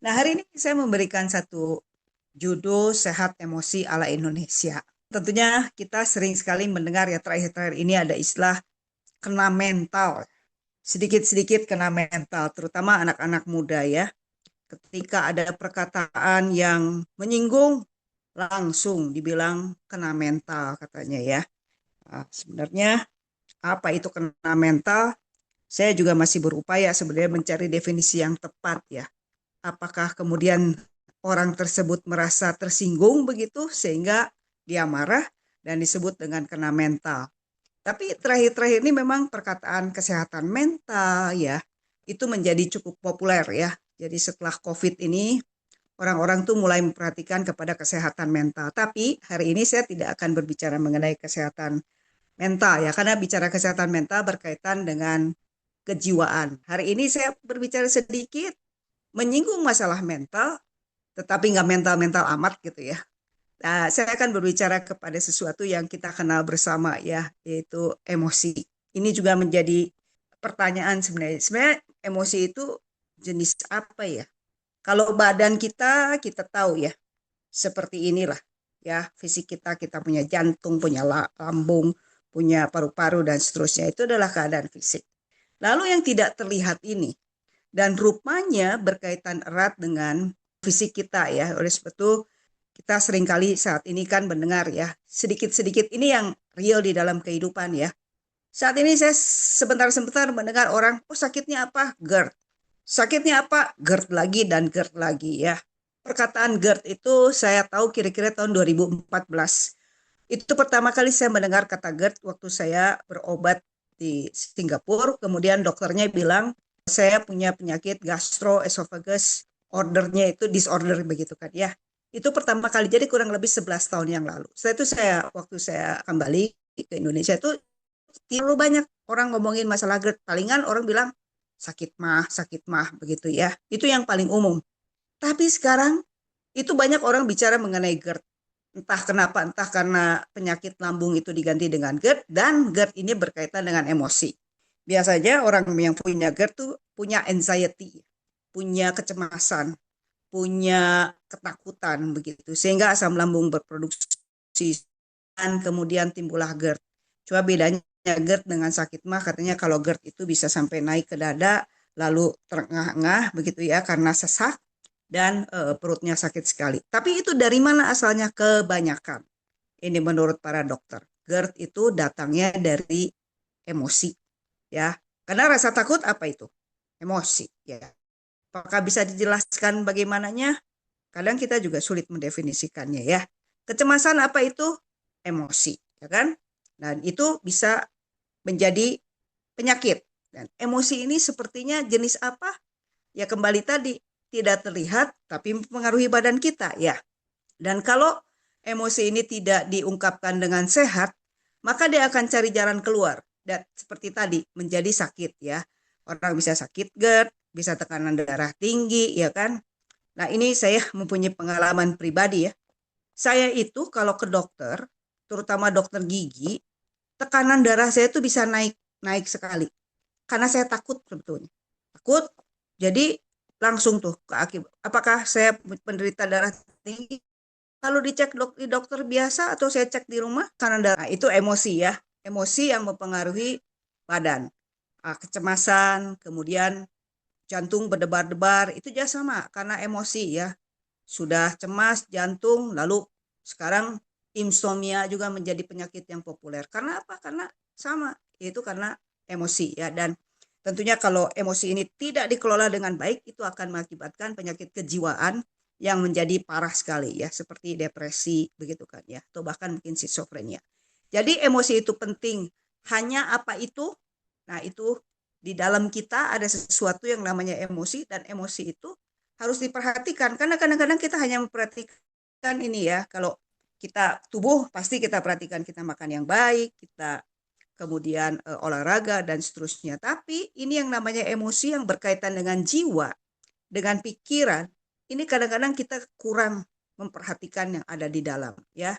Nah, hari ini saya memberikan satu judul Sehat Emosi ala Indonesia. Tentunya kita sering sekali mendengar ya terakhir-terakhir ini ada istilah kena mental. Sedikit-sedikit kena mental, terutama anak-anak muda ya. Ketika ada perkataan yang menyinggung, langsung dibilang kena mental katanya ya. Nah, sebenarnya apa itu kena mental? Saya juga masih berupaya sebenarnya mencari definisi yang tepat ya. Apakah kemudian orang tersebut merasa tersinggung begitu sehingga dia marah dan disebut dengan kena mental. Tapi terakhir-terakhir ini memang perkataan kesehatan mental ya itu menjadi cukup populer ya. Jadi setelah COVID ini orang-orang tuh mulai memperhatikan kepada kesehatan mental. Tapi hari ini saya tidak akan berbicara mengenai kesehatan mental ya, karena bicara kesehatan mental berkaitan dengan kejiwaan. Hari ini saya berbicara sedikit menyinggung masalah mental, tetapi nggak mental-mental amat gitu ya. Nah, saya akan berbicara kepada sesuatu yang kita kenal bersama ya, yaitu emosi. Ini juga menjadi pertanyaan sebenarnya. Sebenarnya emosi itu jenis apa ya? Kalau badan kita tahu ya, seperti inilah ya, fisik kita punya jantung, punya lambung, punya paru-paru dan seterusnya. Itu adalah keadaan fisik. Lalu yang tidak terlihat ini, dan rupanya berkaitan erat dengan fisik kita ya. Oleh sebab itu kita seringkali saat ini kan mendengar ya, sedikit-sedikit ini yang real di dalam kehidupan ya. Saat ini saya sebentar-sebentar mendengar orang, oh sakitnya apa? GERD. Sakitnya apa? GERD lagi dan GERD lagi ya. Perkataan GERD itu saya tahu kira-kira tahun 2014. Itu pertama kali saya mendengar kata GERD waktu saya berobat di Singapura. Kemudian dokternya bilang, saya punya penyakit gastroesophagus, ordernya itu disorder begitu kan ya. Itu pertama kali, jadi kurang lebih 11 tahun yang lalu. Setelah itu waktu saya kembali ke Indonesia itu terlalu banyak orang ngomongin masalah GERD. Palingan orang bilang sakit mah begitu ya. Itu yang paling umum. Tapi sekarang itu banyak orang bicara mengenai GERD. Entah kenapa, entah karena penyakit lambung itu diganti dengan GERD, dan GERD ini berkaitan dengan emosi. Biasanya orang yang punya GERD tuh punya anxiety, punya kecemasan, punya ketakutan begitu, sehingga asam lambung berproduksi dan kemudian timbullah GERD. Coba bedanya GERD dengan sakit mah, katanya kalau GERD itu bisa sampai naik ke dada, lalu terengah-engah begitu ya karena sesak dan perutnya sakit sekali. Tapi itu dari mana asalnya? Kebanyakan. Ini menurut para dokter. GERD itu datangnya dari emosi ya. Karena rasa takut apa itu? Emosi ya. Apakah bisa dijelaskan bagaimananya? Kadang kita juga sulit mendefinisikannya ya. Kecemasan apa itu? Emosi, ya kan? Dan itu bisa menjadi penyakit. Dan emosi ini sepertinya jenis apa? Ya kembali tadi, tidak terlihat tapi mempengaruhi badan kita ya. Dan kalau emosi ini tidak diungkapkan dengan sehat, maka dia akan cari jalan keluar. Dan seperti tadi, menjadi sakit ya. Orang bisa sakit GERD, bisa tekanan darah tinggi, ya kan? Nah ini saya mempunyai pengalaman pribadi ya. Saya itu kalau ke dokter, terutama dokter gigi, tekanan darah saya itu bisa naik naik sekali. Karena saya takut sebetulnya. Takut, jadi langsung tuh ke akibat. Apakah saya penderita darah tinggi? Kalau dicek di dokter biasa atau saya cek di rumah, karena darah. Nah, itu emosi ya. Emosi yang mempengaruhi badan. Kecemasan, kemudian jantung berdebar-debar, itu juga sama karena emosi ya. Sudah cemas jantung, lalu sekarang insomnia juga menjadi penyakit yang populer. Karena apa? Karena sama, yaitu karena emosi ya. Dan tentunya kalau emosi ini tidak dikelola dengan baik, itu akan mengakibatkan penyakit kejiwaan yang menjadi parah sekali ya, seperti depresi begitu kan ya, atau bahkan mungkin skizofrenia. Jadi emosi itu penting. Hanya apa itu? Nah, itu di dalam kita ada sesuatu yang namanya emosi, dan emosi itu harus diperhatikan karena kadang-kadang kita hanya memperhatikan ini ya, kalau kita tubuh pasti kita perhatikan, kita makan yang baik, kita kemudian olahraga dan seterusnya. Tapi ini yang namanya emosi yang berkaitan dengan jiwa, dengan pikiran, ini kadang-kadang kita kurang memperhatikan yang ada di dalam ya.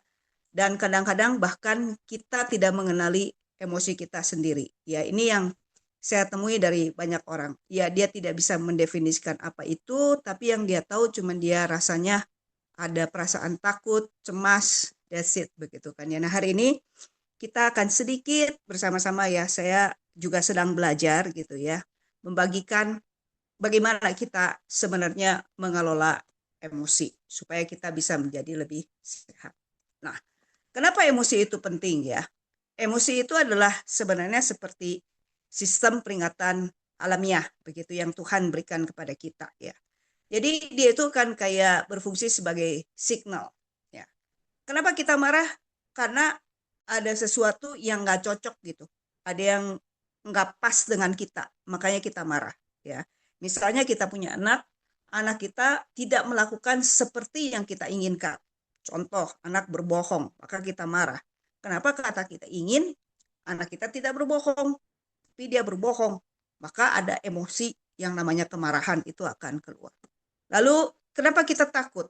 Dan kadang-kadang bahkan kita tidak mengenali emosi kita sendiri. Ya, ini yang saya temui dari banyak orang. Ya, dia tidak bisa mendefinisikan apa itu, tapi yang dia tahu cuma dia rasanya ada perasaan takut, cemas, that's it begitu kan ya. Nah, hari ini kita akan sedikit bersama-sama ya, saya juga sedang belajar gitu ya, membagikan bagaimana kita sebenarnya mengelola emosi supaya kita bisa menjadi lebih sehat. Nah, kenapa emosi itu penting ya? Emosi itu adalah sebenarnya seperti sistem peringatan alamiah begitu yang Tuhan berikan kepada kita ya. Jadi dia itu kan kayak berfungsi sebagai signal ya. Kenapa kita marah? Karena ada sesuatu yang nggak cocok gitu. Ada yang nggak pas dengan kita, makanya kita marah ya. Misalnya kita punya anak, anak kita tidak melakukan seperti yang kita inginkan. Contoh, anak berbohong, maka kita marah. Kenapa? Kata kita ingin anak kita tidak berbohong, tapi dia berbohong. Maka ada emosi yang namanya kemarahan itu akan keluar. Lalu kenapa kita takut?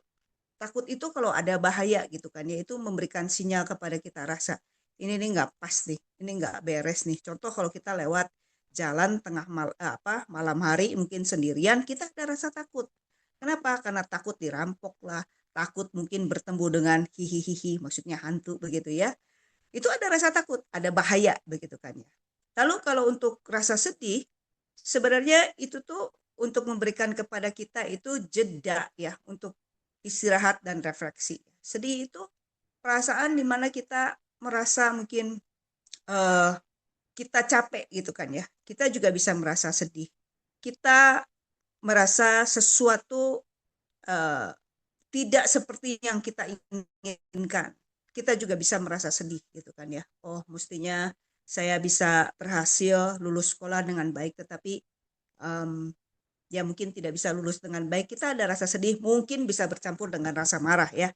Takut itu kalau ada bahaya gitu kan, yaitu memberikan sinyal kepada kita rasa ini nih nggak pas nih, ini nggak beres nih. Contoh kalau kita lewat jalan tengah malam hari mungkin sendirian, kita ada rasa takut. Kenapa? Karena takut dirampok lah, takut mungkin bertemu dengan hihihihi, maksudnya hantu begitu ya. Itu ada rasa takut, ada bahaya begitu kan ya. Lalu kalau untuk rasa sedih, sebenarnya itu tuh untuk memberikan kepada kita itu jeda ya untuk istirahat dan refleksi. Sedih itu perasaan di mana kita merasa mungkin eh, kita capek gitu kan ya. Kita juga bisa merasa sedih. Kita merasa sesuatu eh, tidak seperti yang kita inginkan. Kita juga bisa merasa sedih gitu kan ya. Oh, mestinya saya bisa berhasil lulus sekolah dengan baik, tetapi um, ya mungkin tidak bisa lulus dengan baik. Kita ada rasa sedih, mungkin bisa bercampur dengan rasa marah ya.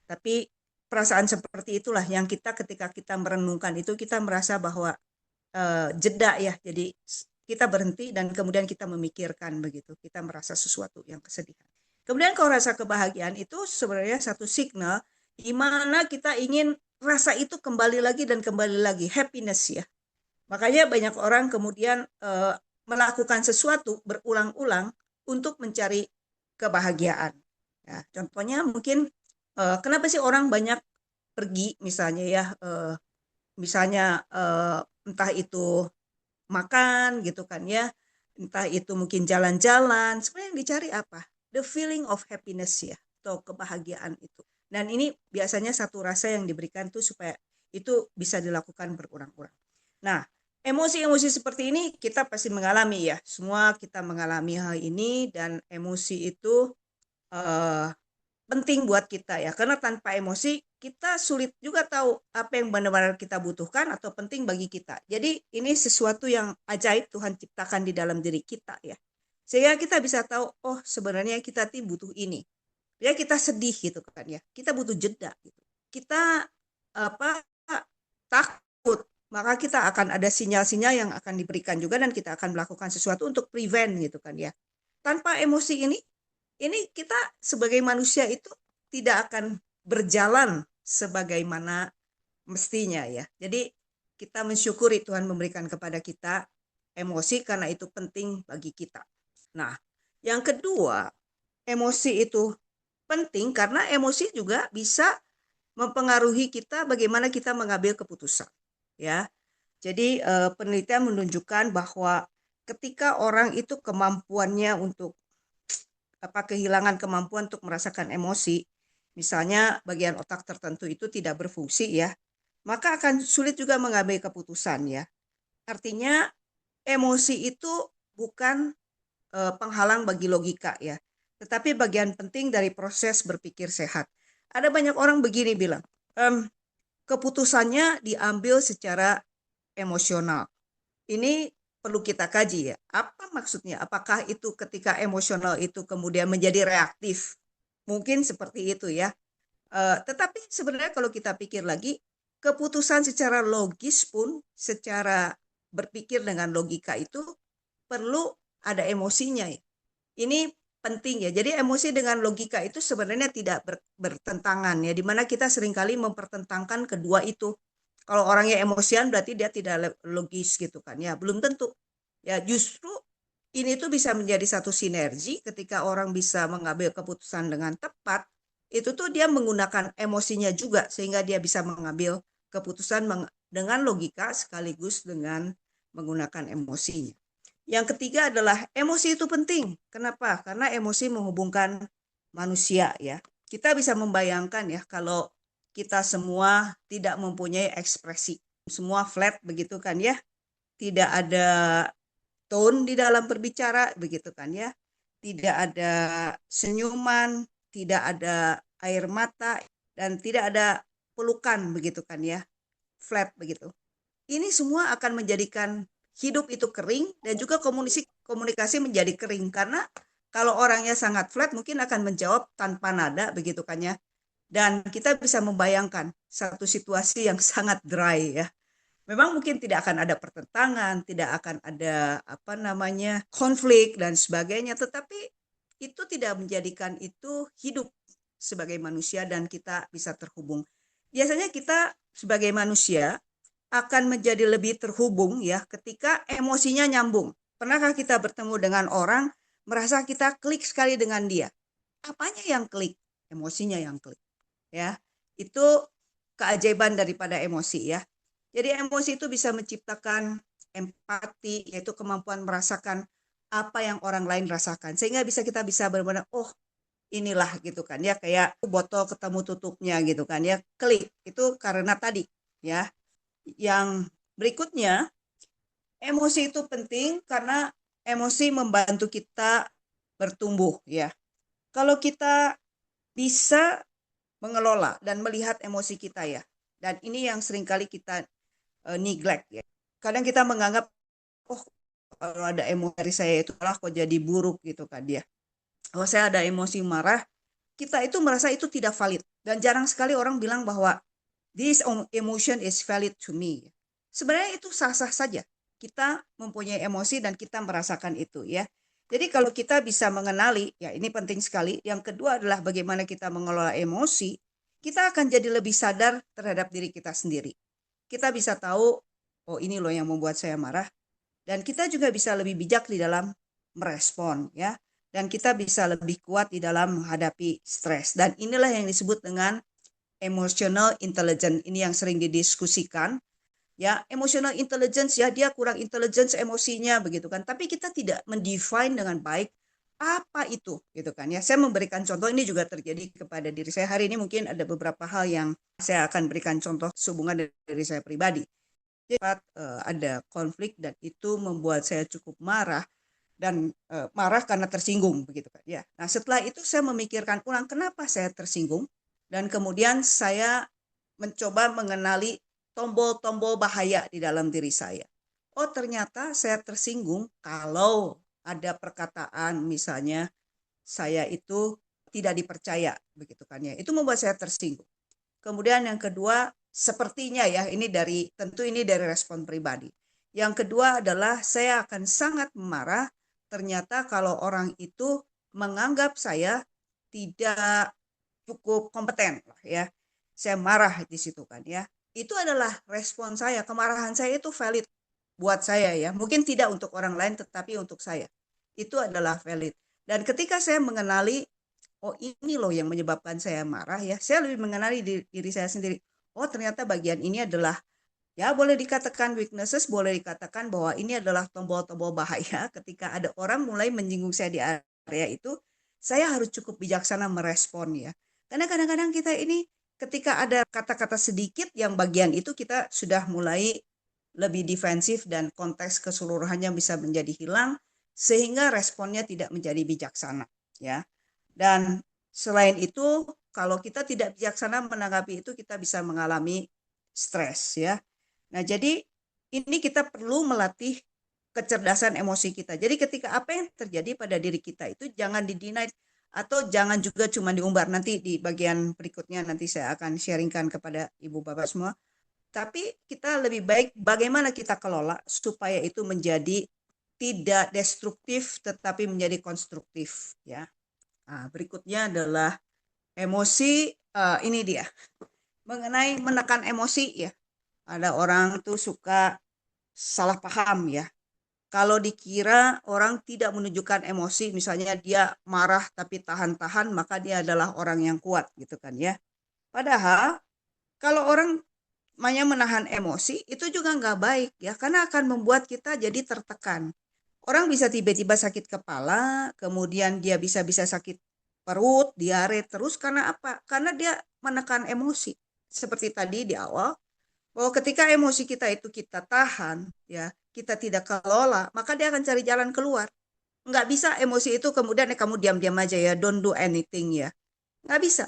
Tapi perasaan seperti itulah yang kita ketika kita merenungkan itu kita merasa bahwa jeda ya. Jadi kita berhenti dan kemudian kita memikirkan begitu. Kita merasa sesuatu yang kesedihan. Kemudian kalau rasa kebahagiaan itu sebenarnya satu signal di mana kita ingin rasa itu kembali lagi dan kembali lagi, happiness ya. Makanya banyak orang kemudian melakukan sesuatu berulang-ulang untuk mencari kebahagiaan. Ya, contohnya mungkin kenapa sih orang banyak pergi misalnya ya, misalnya entah itu makan gitu kan ya, entah itu mungkin jalan-jalan, sebenarnya yang dicari apa? The feeling of happiness ya, atau kebahagiaan itu. Dan ini biasanya satu rasa yang diberikan tuh supaya itu bisa dilakukan berulang-ulang. Nah, emosi-emosi seperti ini kita pasti mengalami ya, semua kita mengalami hal ini dan emosi itu eh, penting buat kita ya, karena tanpa emosi kita sulit juga tahu apa yang benar-benar kita butuhkan atau penting bagi kita. Jadi ini sesuatu yang ajaib Tuhan ciptakan di dalam diri kita ya, sehingga kita bisa tahu oh sebenarnya kita butuh ini ya. Kita sedih gitu kan ya, kita butuh jeda gitu. Kita apa takut, maka kita akan ada sinyal-sinyal yang akan diberikan juga dan kita akan melakukan sesuatu untuk prevent gitu kan ya. Tanpa emosi ini kita sebagai manusia itu tidak akan berjalan sebagaimana mestinya ya. Jadi kita mensyukuri Tuhan memberikan kepada kita emosi karena itu penting bagi kita. Nah, yang kedua, emosi itu penting karena emosi juga bisa mempengaruhi kita bagaimana kita mengambil keputusan. Ya, jadi penelitian menunjukkan bahwa ketika orang itu kemampuannya untuk kehilangan kemampuan untuk merasakan emosi, misalnya bagian otak tertentu itu tidak berfungsi ya, maka akan sulit juga mengambil keputusan ya. Artinya emosi itu bukan penghalang bagi logika ya, tetapi bagian penting dari proses berpikir sehat. Ada banyak orang begini bilang, keputusannya diambil secara emosional. Ini perlu kita kaji ya. Apa maksudnya? Apakah itu ketika emosional itu kemudian menjadi reaktif? Mungkin seperti itu ya. Tetapi sebenarnya kalau kita pikir lagi, keputusan secara logis pun, secara berpikir dengan logika itu perlu ada emosinya ya. Ini penting ya. Jadi emosi dengan logika itu sebenarnya tidak bertentangan ya. Dimana kita seringkali mempertentangkan kedua itu. Kalau orangnya emosian berarti dia tidak logis gitu kan ya. Belum tentu. Ya, justru ini tuh bisa menjadi satu sinergi ketika orang bisa mengambil keputusan dengan tepat, itu tuh dia menggunakan emosinya juga sehingga dia bisa mengambil keputusan dengan logika sekaligus dengan menggunakan emosinya. Yang ketiga adalah emosi itu penting. Kenapa? Karena emosi menghubungkan manusia ya. Kita bisa membayangkan ya kalau kita semua tidak mempunyai ekspresi. Semua flat begitu kan ya. Tidak ada tone di dalam berbicara begitu kan ya. Tidak ada senyuman, tidak ada air mata dan tidak ada pelukan begitu kan ya. Flat begitu. Ini semua akan menjadikan hidup itu kering dan juga komunikasi menjadi kering karena kalau orangnya sangat flat mungkin akan menjawab tanpa nada begitu kan ya. Dan kita bisa membayangkan satu situasi yang sangat dry ya. Memang mungkin tidak akan ada pertentangan, tidak akan ada konflik dan sebagainya, tetapi itu tidak menjadikan itu hidup sebagai manusia dan kita bisa terhubung. Biasanya kita sebagai manusia akan menjadi lebih terhubung ya ketika emosinya nyambung. Pernahkah kita bertemu dengan orang merasa kita klik sekali dengan dia? Apanya yang klik? Emosinya yang klik ya. Itu keajaiban daripada emosi ya. Jadi emosi itu bisa menciptakan empati, yaitu kemampuan merasakan apa yang orang lain rasakan. Sehingga kita bisa benar-benar, oh inilah gitu kan ya, kayak botol ketemu tutupnya gitu kan ya, klik. Itu karena tadi ya. Yang berikutnya, emosi itu penting karena emosi membantu kita bertumbuh ya. Kalau kita bisa mengelola dan melihat emosi kita ya. Dan ini yang seringkali kita neglect ya. Kadang kita menganggap, oh kalau ada emosi dari saya itu malah kok jadi buruk gitu kan dia. Kalau saya ada emosi marah, kita itu merasa itu tidak valid. Dan jarang sekali orang bilang bahwa this emotion is valid to me. Sebenarnya itu sah-sah saja. Kita mempunyai emosi dan kita merasakan itu ya. Jadi kalau kita bisa mengenali, ya ini penting sekali. Yang kedua adalah bagaimana kita mengelola emosi, kita akan jadi lebih sadar terhadap diri kita sendiri. Kita bisa tahu, oh ini loh yang membuat saya marah. Dan kita juga bisa lebih bijak di dalam merespon ya. Dan kita bisa lebih kuat di dalam menghadapi stres. Dan inilah yang disebut dengan emotional intelligence. Ini yang sering didiskusikan ya. Emotional intelligence ya, dia kurang intelligence emosinya begitu kan, tapi kita tidak mendefine dengan baik apa itu gitu kan ya. Saya memberikan contoh, ini juga terjadi kepada diri saya hari ini. Mungkin ada beberapa hal yang saya akan berikan contoh sehubungan dari saya pribadi. Jadi ada konflik dan itu membuat saya cukup marah dan marah karena tersinggung begitu kan ya. Nah setelah itu saya memikirkan ulang kenapa saya tersinggung dan kemudian saya mencoba mengenali tombol-tombol bahaya di dalam diri saya. Oh ternyata saya tersinggung kalau ada perkataan misalnya saya itu tidak dipercaya begitu kan ya. Itu membuat saya tersinggung. Kemudian yang kedua, sepertinya ya, tentu ini dari respon pribadi. Yang kedua adalah saya akan sangat marah ternyata kalau orang itu menganggap saya tidak cukup kompeten lah ya. Saya marah di situ kan ya. Itu adalah respon saya, kemarahan saya itu valid buat saya ya. Mungkin tidak untuk orang lain tetapi untuk saya. Itu adalah valid. Dan ketika saya mengenali, oh ini loh yang menyebabkan saya marah ya, saya lebih mengenali diri saya sendiri. Oh ternyata bagian ini adalah, ya boleh dikatakan weaknesses, boleh dikatakan bahwa ini adalah tombol-tombol bahaya. Ketika ada orang mulai menyinggung saya di area itu, saya harus cukup bijaksana merespon ya. Karena kadang-kadang kita ini ketika ada kata-kata sedikit yang bagian itu kita sudah mulai lebih defensif dan konteks keseluruhannya bisa menjadi hilang sehingga responnya tidak menjadi bijaksana ya. Dan selain itu kalau kita tidak bijaksana menanggapi itu kita bisa mengalami stres ya. Nah, jadi ini kita perlu melatih kecerdasan emosi kita. Jadi ketika apa yang terjadi pada diri kita itu jangan didinai atau jangan juga cuma diumbar. Nanti di bagian berikutnya nanti saya akan sharingkan kepada Ibu Bapak semua. Tapi kita lebih baik bagaimana kita kelola supaya itu menjadi tidak destruktif tetapi menjadi konstruktif ya. Nah, berikutnya adalah emosi, ini dia. Mengenai menekan emosi ya. Ada orang tuh suka salah paham ya. Kalau dikira orang tidak menunjukkan emosi, misalnya dia marah tapi tahan-tahan, maka dia adalah orang yang kuat gitu kan ya. Padahal kalau orang menahan emosi itu juga nggak baik ya, karena akan membuat kita jadi tertekan. Orang bisa tiba-tiba sakit kepala, kemudian dia bisa-bisa sakit perut, diare terus karena apa? Karena dia menekan emosi. Seperti tadi di awal, bahwa ketika emosi kita itu kita tahan, ya, kita tidak kelola, maka dia akan cari jalan keluar. Nggak bisa emosi itu kemudian kamu diam-diam aja ya, don't do anything ya. Nggak bisa.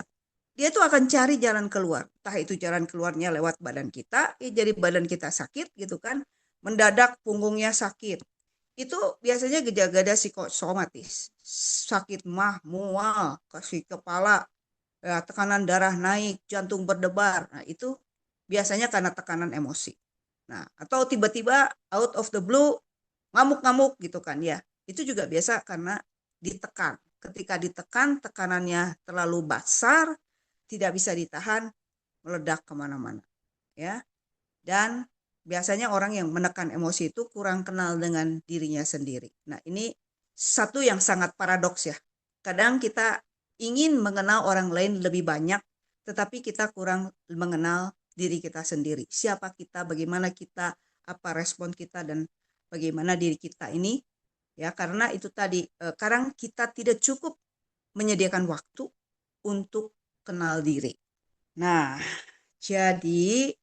Dia tuh akan cari jalan keluar. Entah itu jalan keluarnya lewat badan kita, ya jadi badan kita sakit gitu kan. Mendadak punggungnya sakit. Itu biasanya gejala-gejala psikosomatis. Sakit mah, mual, kasih kepala, ya, tekanan darah naik, jantung berdebar. Nah, itu biasanya karena tekanan emosi. Nah, atau tiba-tiba out of the blue ngamuk-ngamuk gitu kan ya. Itu juga biasa karena ditekan. Ketika ditekan, tekanannya terlalu besar, tidak bisa ditahan, meledak kemana-mana. Ya, dan biasanya orang yang menekan emosi itu kurang kenal dengan dirinya sendiri. Nah, ini satu yang sangat paradoks ya. Kadang kita ingin mengenal orang lain lebih banyak, tetapi kita kurang mengenal diri kita sendiri. Siapa kita, bagaimana kita, apa respon kita, dan bagaimana diri kita ini. Ya, karena itu tadi, kadang kita tidak cukup menyediakan waktu untuk kenal diri. Nah, jadi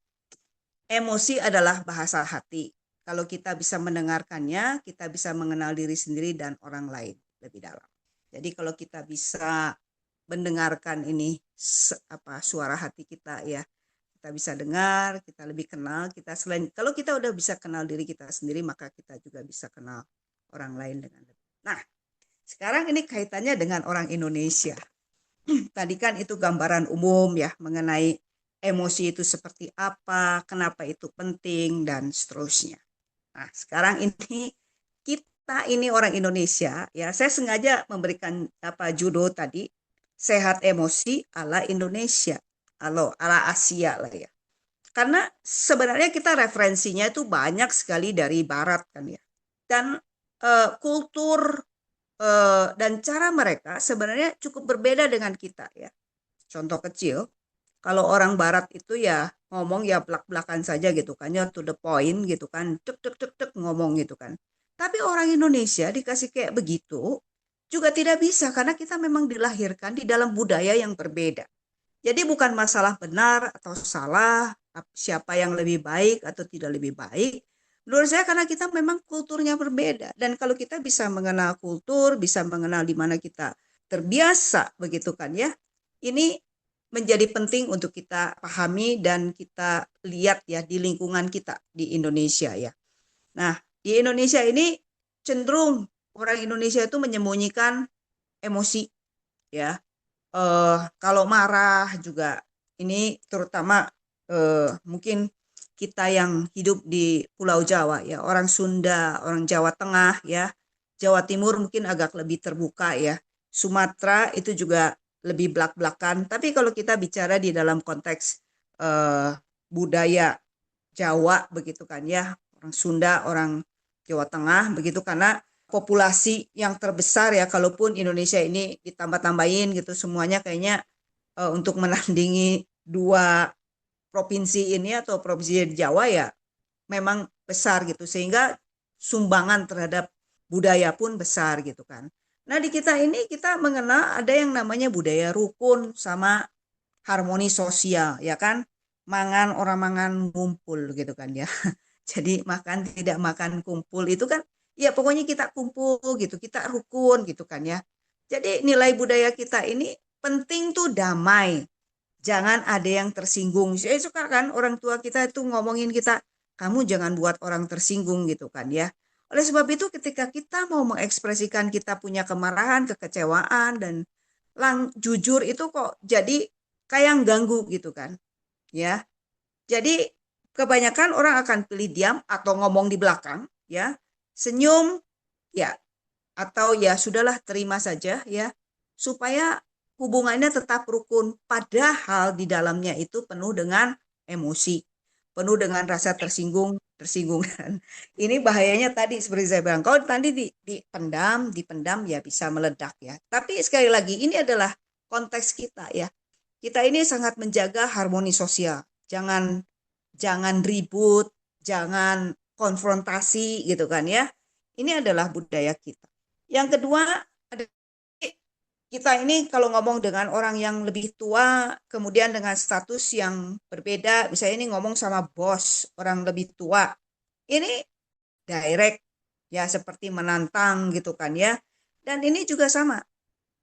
emosi adalah bahasa hati. Kalau kita bisa mendengarkannya, kita bisa mengenal diri sendiri dan orang lain lebih dalam. Jadi kalau kita bisa mendengarkan ini suara hati kita ya, kita bisa dengar, kita lebih kenal, kita selain kalau kita udah bisa kenal diri kita sendiri, maka kita juga bisa kenal orang lain dengan lebih. Nah, sekarang ini kaitannya dengan orang Indonesia. Tadi kan itu gambaran umum ya mengenai emosi itu seperti apa, kenapa itu penting, dan seterusnya. Nah, sekarang ini kita ini orang Indonesia, ya saya sengaja memberikan judul tadi, sehat emosi ala Indonesia, ala Asia lah ya. Karena sebenarnya kita referensinya itu banyak sekali dari Barat kan ya. Dan kultur dan cara mereka sebenarnya cukup berbeda dengan kita ya. Contoh kecil, kalau orang barat itu ya ngomong ya belak-belakan saja gitu kan, ya to the point gitu kan, tek tek tek tek ngomong gitu kan. Tapi orang Indonesia dikasih kayak begitu juga tidak bisa karena kita memang dilahirkan di dalam budaya yang berbeda. Jadi bukan masalah benar atau salah, siapa yang lebih baik atau tidak lebih baik. Menurut saya karena kita memang kulturnya berbeda. Dan kalau kita bisa mengenal kultur, bisa mengenal di mana kita terbiasa begitu kan ya. Ini menjadi penting untuk kita pahami dan kita lihat ya di lingkungan kita di Indonesia ya. Nah, di Indonesia ini cenderung orang Indonesia itu menyembunyikan emosi ya. Kalau marah juga ini terutama mungkin kita yang hidup di Pulau Jawa ya, orang Sunda, orang Jawa Tengah ya, Jawa Timur mungkin agak lebih terbuka ya, Sumatera itu juga lebih belak-belakan. Tapi kalau kita bicara di dalam konteks budaya Jawa begitu kan ya, orang Sunda, orang Jawa Tengah begitu karena populasi yang terbesar ya, kalaupun Indonesia ini ditambah-tambahin gitu semuanya kayaknya untuk menandingi dua provinsi ini atau provinsi Jawa ya memang besar gitu sehingga sumbangan terhadap budaya pun besar gitu kan. Nah, di kita ini kita mengenal ada yang namanya budaya rukun sama harmoni sosial ya kan. Mangan orang mangan ngumpul gitu kan ya. Jadi makan tidak makan kumpul itu kan ya pokoknya kita kumpul gitu, kita rukun gitu kan ya. Jadi nilai budaya kita ini penting tuh damai. Jangan ada yang tersinggung. Saya suka kan orang tua kita itu ngomongin kita, kamu jangan buat orang tersinggung gitu kan ya. Oleh sebab itu ketika kita mau mengekspresikan kita punya kemarahan, kekecewaan dan jujur itu kok jadi kayak ganggu gitu kan. Ya. Jadi kebanyakan orang akan pilih diam atau ngomong di belakang ya. Senyum ya atau ya sudahlah terima saja ya supaya hubungannya tetap rukun padahal di dalamnya itu penuh dengan emosi, penuh dengan rasa tersinggungan. Ini bahayanya tadi seperti saya bilang. Kalau tadi dipendam ya bisa meledak ya. Tapi sekali lagi ini adalah konteks kita ya. Kita ini sangat menjaga harmoni sosial. Jangan jangan ribut, jangan konfrontasi gitu kan ya. Ini adalah budaya kita. Yang kedua, ada kita ini kalau ngomong dengan orang yang lebih tua, kemudian dengan status yang berbeda, misalnya ini ngomong sama bos, orang lebih tua, ini direct, ya seperti menantang gitu kan ya. Dan ini juga sama,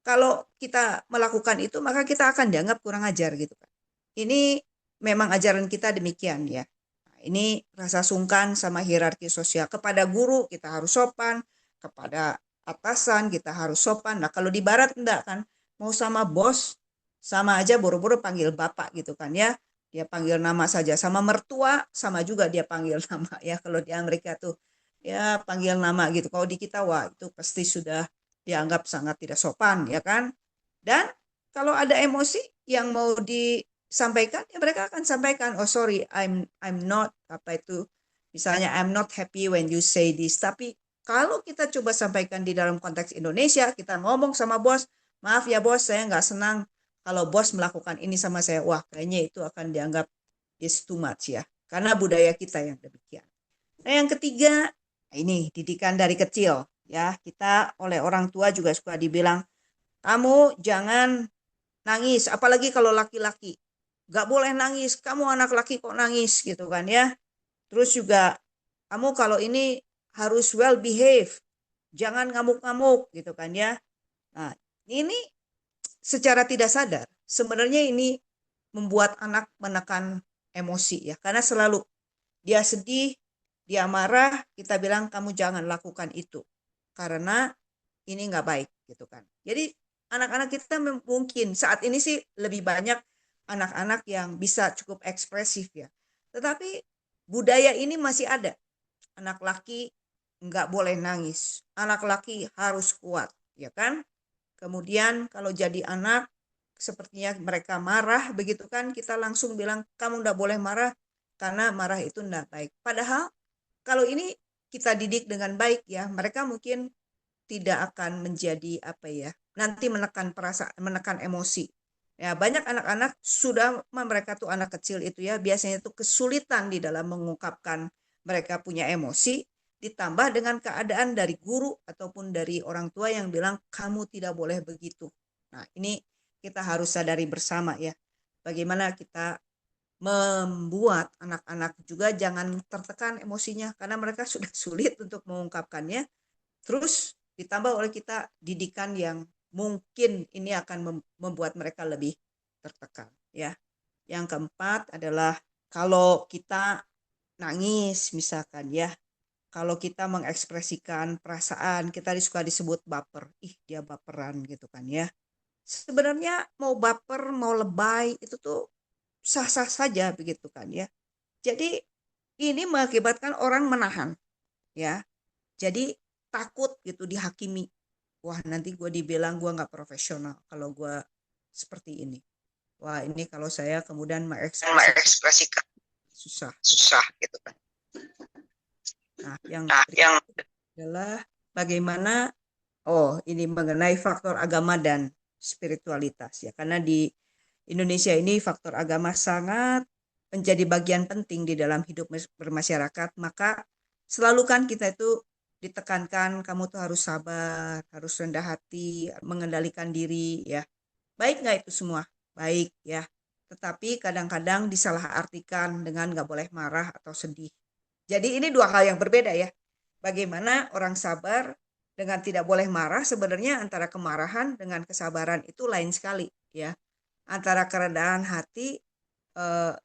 kalau kita melakukan itu, maka kita akan dianggap kurang ajar gitu kan. Ini memang ajaran kita demikian ya. Nah, ini rasa sungkan sama hierarki sosial. Kepada guru kita harus sopan, kepada atasan kita harus sopan. Nah kalau di barat enggak kan, mau sama bos sama aja boro-boro panggil bapak gitu kan ya. Dia panggil nama saja, sama mertua sama juga dia panggil nama ya. Kalau di Amerika tuh ya panggil nama gitu. Kalau di kita wah itu pasti sudah dianggap sangat tidak sopan ya kan. Dan kalau ada emosi yang mau disampaikan ya mereka akan sampaikan, oh sorry, I'm not apa itu, misalnya I'm not happy when you say this. Tapi kalau kita coba sampaikan di dalam konteks Indonesia, kita ngomong sama bos, maaf ya bos, saya nggak senang kalau bos melakukan ini sama saya. Wah, kayaknya itu akan dianggap is too much ya. Karena budaya kita yang demikian. Nah, yang ketiga, ini didikan dari kecil ya. Kita oleh orang tua juga suka dibilang, kamu jangan nangis, apalagi kalau laki-laki. Gak boleh nangis, kamu anak laki kok nangis gitu kan ya. Terus juga kamu kalau ini harus well behave, jangan ngamuk-ngamuk gitu kan ya. Nah, ini secara tidak sadar sebenarnya ini membuat anak menekan emosi ya, karena selalu dia sedih, dia marah, kita bilang kamu jangan lakukan itu karena ini nggak baik gitu kan. Jadi anak-anak kita mungkin saat ini sih lebih banyak anak-anak yang bisa cukup ekspresif ya. Tetapi budaya ini masih ada. Anak laki nggak boleh nangis. Anak laki harus kuat, ya kan? Kemudian kalau jadi anak, sepertinya mereka marah, begitu kan, kita langsung bilang, kamu nggak boleh marah, karena marah itu nggak baik. Padahal, kalau ini kita didik dengan baik ya, mereka mungkin tidak akan menjadi apa ya, nanti menekan perasaan, menekan emosi. Ya, banyak anak-anak sudah mereka tuh anak kecil itu ya, biasanya tuh kesulitan di dalam mengungkapkan mereka punya emosi, ditambah dengan keadaan dari guru ataupun dari orang tua yang bilang kamu tidak boleh begitu. Nah, ini kita harus sadari bersama ya. Bagaimana kita membuat anak-anak juga jangan tertekan emosinya karena mereka sudah sulit untuk mengungkapkannya. Terus ditambah oleh kita didikan yang mungkin ini akan membuat mereka lebih tertekan ya. Yang keempat adalah kalau kita nangis misalkan ya, kalau kita mengekspresikan perasaan, kita suka disebut baper. Ih, dia baperan gitu kan ya. Sebenarnya mau baper, mau lebay itu tuh sah-sah saja begitu kan ya. Jadi ini mengakibatkan orang menahan ya. Jadi takut gitu dihakimi. Wah, nanti gue dibilang gue nggak profesional kalau gue seperti ini. Wah, ini kalau saya kemudian mengekspresikan susah. Susah gitu kan. Nah, yang adalah bagaimana, oh ini mengenai faktor agama dan spiritualitas ya. Karena di Indonesia ini faktor agama sangat menjadi bagian penting di dalam hidup bermasyarakat. Maka selalu kan kita itu ditekankan kamu tuh harus sabar, harus rendah hati, mengendalikan diri ya. Baik nggak itu semua? Baik ya. Tetapi kadang-kadang disalahartikan dengan nggak boleh marah atau sedih. Jadi ini dua hal yang berbeda ya. Bagaimana orang sabar dengan tidak boleh marah, sebenarnya antara kemarahan dengan kesabaran itu lain sekali ya. Antara kerendahan hati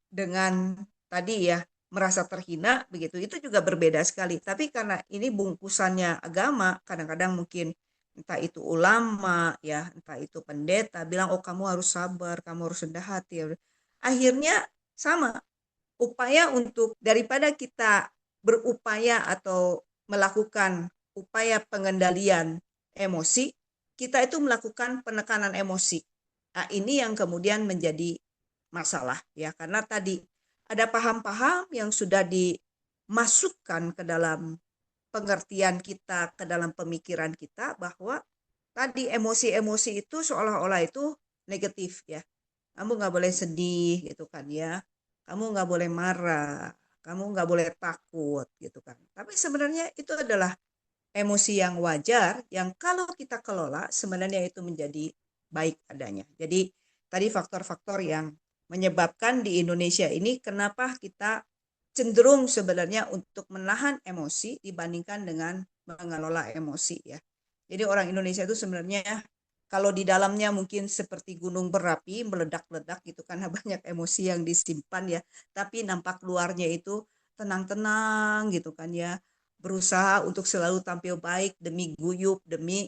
dengan tadi ya merasa terhina begitu, itu juga berbeda sekali. Tapi karena ini bungkusannya agama, kadang-kadang mungkin entah itu ulama ya, entah itu pendeta bilang oh kamu harus sabar, kamu harus rendah hati. Akhirnya sama, upaya untuk daripada kita berupaya atau melakukan upaya pengendalian emosi, kita itu melakukan penekanan emosi. Nah, ini yang kemudian menjadi masalah ya, karena tadi ada paham-paham yang sudah dimasukkan ke dalam pengertian kita, ke dalam pemikiran kita, bahwa tadi emosi-emosi itu seolah-olah itu negatif ya. Kamu nggak boleh sedih gitu kan ya. Kamu nggak boleh marah. Kamu nggak boleh takut gitu kan. Tapi sebenarnya itu adalah emosi yang wajar yang kalau kita kelola sebenarnya itu menjadi baik adanya. Jadi tadi faktor-faktor yang menyebabkan di Indonesia ini kenapa kita cenderung sebenarnya untuk menahan emosi dibandingkan dengan mengelola emosi ya. Jadi orang Indonesia itu sebenarnya kalau di dalamnya mungkin seperti gunung berapi meledak-ledak gitu karena banyak emosi yang disimpan ya, tapi nampak luarnya itu tenang-tenang gitu kan ya, berusaha untuk selalu tampil baik demi guyup, demi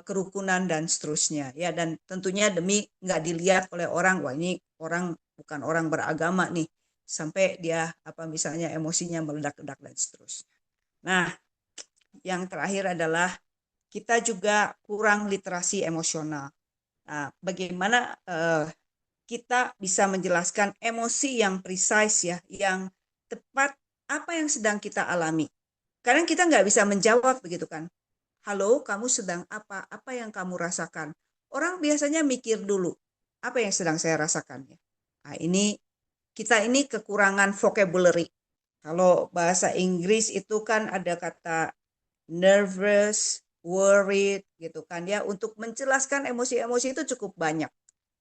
kerukunan dan seterusnya ya, dan tentunya demi nggak dilihat oleh orang, wah ini orang bukan orang beragama nih, sampai dia apa misalnya emosinya meledak-ledak dan seterusnya. Nah, yang terakhir adalah kita juga kurang literasi emosional. Nah, bagaimana kita bisa menjelaskan emosi yang precise ya, yang tepat apa yang sedang kita alami. Kadang kita nggak bisa menjawab begitu kan. Halo, kamu sedang apa? Apa yang kamu rasakan? Orang biasanya mikir dulu, apa yang sedang saya rasakan ya. Nah, kita ini kekurangan vocabulary. Kalau bahasa Inggris itu kan ada kata nervous, worried gitu kan ya. Untuk menjelaskan emosi-emosi itu cukup banyak.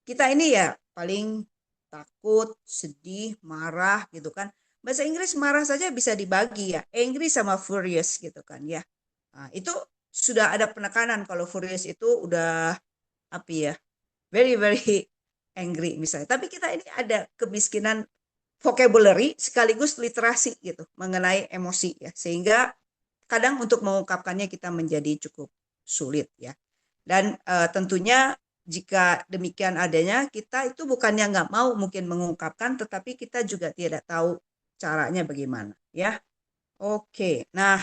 Kita ini ya paling takut, sedih, marah gitu kan. Bahasa Inggris marah saja bisa dibagi ya, angry sama furious gitu kan ya. Nah, itu sudah ada penekanan, kalau furious itu udah apa ya, very very angry misalnya. Tapi kita ini ada kemiskinan vocabulary sekaligus literasi gitu mengenai emosi ya. Sehingga kadang untuk mengungkapkannya kita menjadi cukup sulit ya. Dan tentunya jika demikian adanya, kita itu bukannya nggak mau mungkin mengungkapkan, tetapi kita juga tidak tahu caranya bagaimana ya. Oke, nah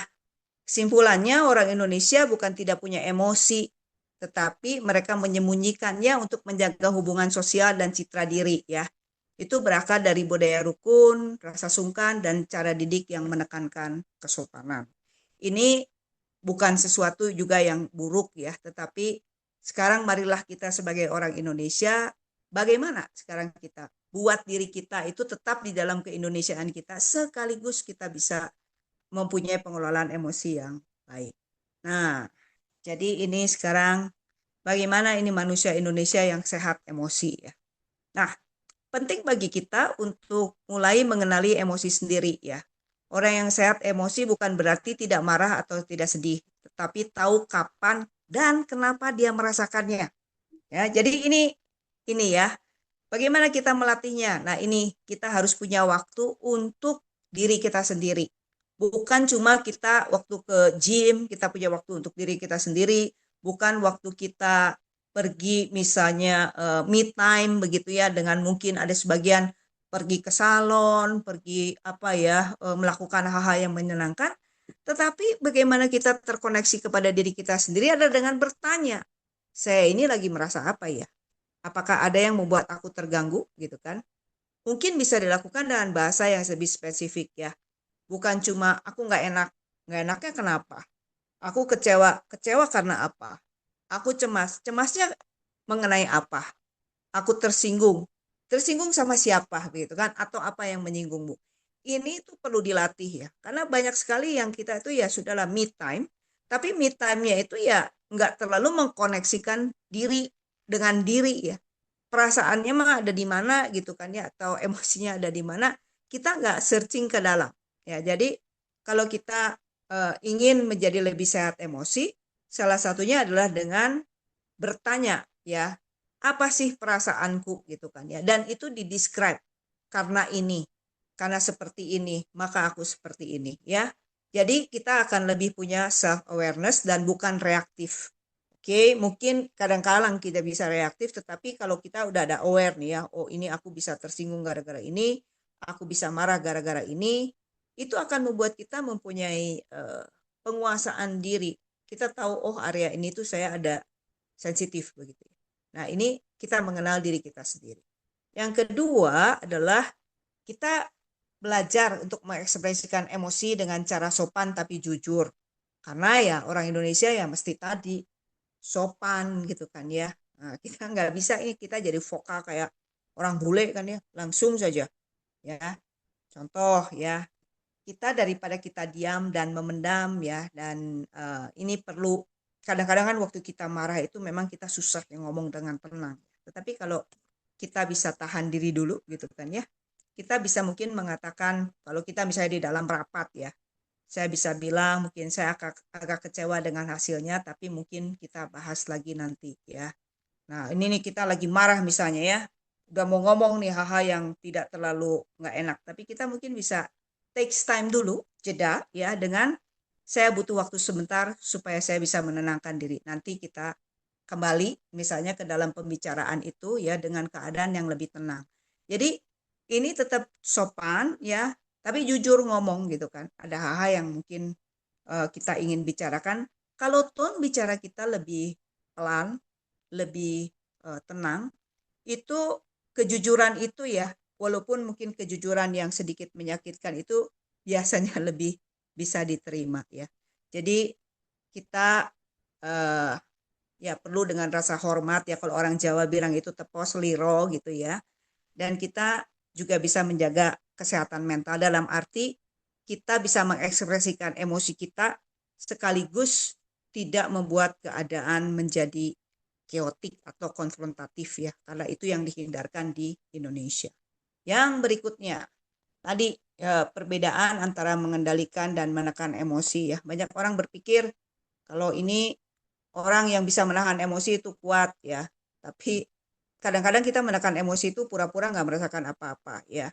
kesimpulannya orang Indonesia bukan tidak punya emosi, tetapi mereka menyembunyikannya untuk menjaga hubungan sosial dan citra diri ya. Itu berakar dari budaya rukun, rasa sungkan, dan cara didik yang menekankan kesopanan. Ini bukan sesuatu juga yang buruk ya, tetapi sekarang marilah kita sebagai orang Indonesia, bagaimana sekarang kita buat diri kita itu tetap di dalam keindonesiaan kita, sekaligus kita bisa mempunyai pengelolaan emosi yang baik. Nah, jadi ini sekarang bagaimana ini manusia Indonesia yang sehat emosi ya. Nah, penting bagi kita untuk mulai mengenali emosi sendiri ya. Orang yang sehat emosi bukan berarti tidak marah atau tidak sedih, tetapi tahu kapan dan kenapa dia merasakannya. Ya, jadi ini ya. Bagaimana kita melatihnya? Nah, ini kita harus punya waktu untuk diri kita sendiri. Bukan cuma kita waktu ke gym, kita punya waktu untuk diri kita sendiri, bukan waktu kita pergi misalnya me time begitu ya, dengan mungkin ada sebagian pergi ke salon, pergi apa ya, melakukan hal-hal yang menyenangkan, tetapi bagaimana kita terkoneksi kepada diri kita sendiri adalah dengan bertanya, saya ini lagi merasa apa ya? Apakah ada yang membuat aku terganggu gitu kan? Mungkin bisa dilakukan dengan bahasa yang lebih spesifik ya. Bukan cuma aku nggak enaknya kenapa? Aku kecewa, kecewa karena apa? Aku cemas, cemasnya mengenai apa? Aku tersinggung, tersinggung sama siapa gitu kan? Atau apa yang menyinggungmu? Ini tuh perlu dilatih ya, karena banyak sekali yang kita itu ya sudahlah me time, tapi me time-nya itu ya nggak terlalu mengkoneksikan diri dengan diri ya, perasaannya mah ada di mana gitu kan ya, atau emosinya ada di mana, kita nggak searching ke dalam ya. Jadi kalau kita ingin menjadi lebih sehat emosi, salah satunya adalah dengan bertanya ya, apa sih perasaanku gitu kan ya, dan itu didescribe, karena ini, karena seperti ini maka aku seperti ini ya. Jadi kita akan lebih punya self awareness dan bukan reaktif. Oke, mungkin kadang-kadang kita bisa reaktif, tetapi kalau kita udah ada aware nih ya, oh ini aku bisa tersinggung gara-gara ini, aku bisa marah gara-gara ini, itu akan membuat kita mempunyai penguasaan diri. Kita tahu, oh area ini tuh saya ada sensitif begitu. Nah, ini kita mengenal diri kita sendiri. Yang kedua adalah kita belajar untuk mengekspresikan emosi dengan cara sopan tapi jujur. Karena ya orang Indonesia ya mesti tadi sopan gitu kan ya. Nah, kita nggak bisa ini kita jadi vokal kayak orang bule kan ya, langsung saja ya. Contoh ya, kita daripada kita diam dan memendam ya, dan ini perlu kadang-kadang kan waktu kita marah itu memang kita susah yang ngomong dengan tenang. Tetapi kalau kita bisa tahan diri dulu gitu kan ya, kita bisa mungkin mengatakan kalau kita misalnya di dalam rapat ya, saya bisa bilang mungkin saya agak kecewa dengan hasilnya, tapi mungkin kita bahas lagi nanti ya. Nah ini nih kita lagi marah misalnya ya, udah mau ngomong nih hal-hal yang tidak terlalu nggak enak, tapi kita mungkin bisa takes time dulu, jeda ya, dengan saya butuh waktu sebentar supaya saya bisa menenangkan diri. Nanti kita kembali misalnya ke dalam pembicaraan itu ya dengan keadaan yang lebih tenang. Jadi ini tetap sopan ya, tapi jujur ngomong gitu kan. Ada hal-hal yang mungkin kita ingin bicarakan. Kalau tone bicara kita lebih pelan, lebih tenang, itu kejujuran itu ya, walaupun mungkin kejujuran yang sedikit menyakitkan itu biasanya lebih bisa diterima ya. Jadi kita eh, ya perlu dengan rasa hormat ya, kalau orang Jawa bilang itu tepos liro gitu ya. Dan kita juga bisa menjaga kesehatan mental dalam arti kita bisa mengekspresikan emosi kita sekaligus tidak membuat keadaan menjadi keotik atau konfrontatif ya, karena itu yang dihindarkan di Indonesia. Yang berikutnya tadi ya, perbedaan antara mengendalikan dan menekan emosi ya. Banyak orang berpikir kalau ini orang yang bisa menahan emosi itu kuat ya, tapi kadang-kadang kita menekan emosi itu pura-pura nggak merasakan apa-apa ya.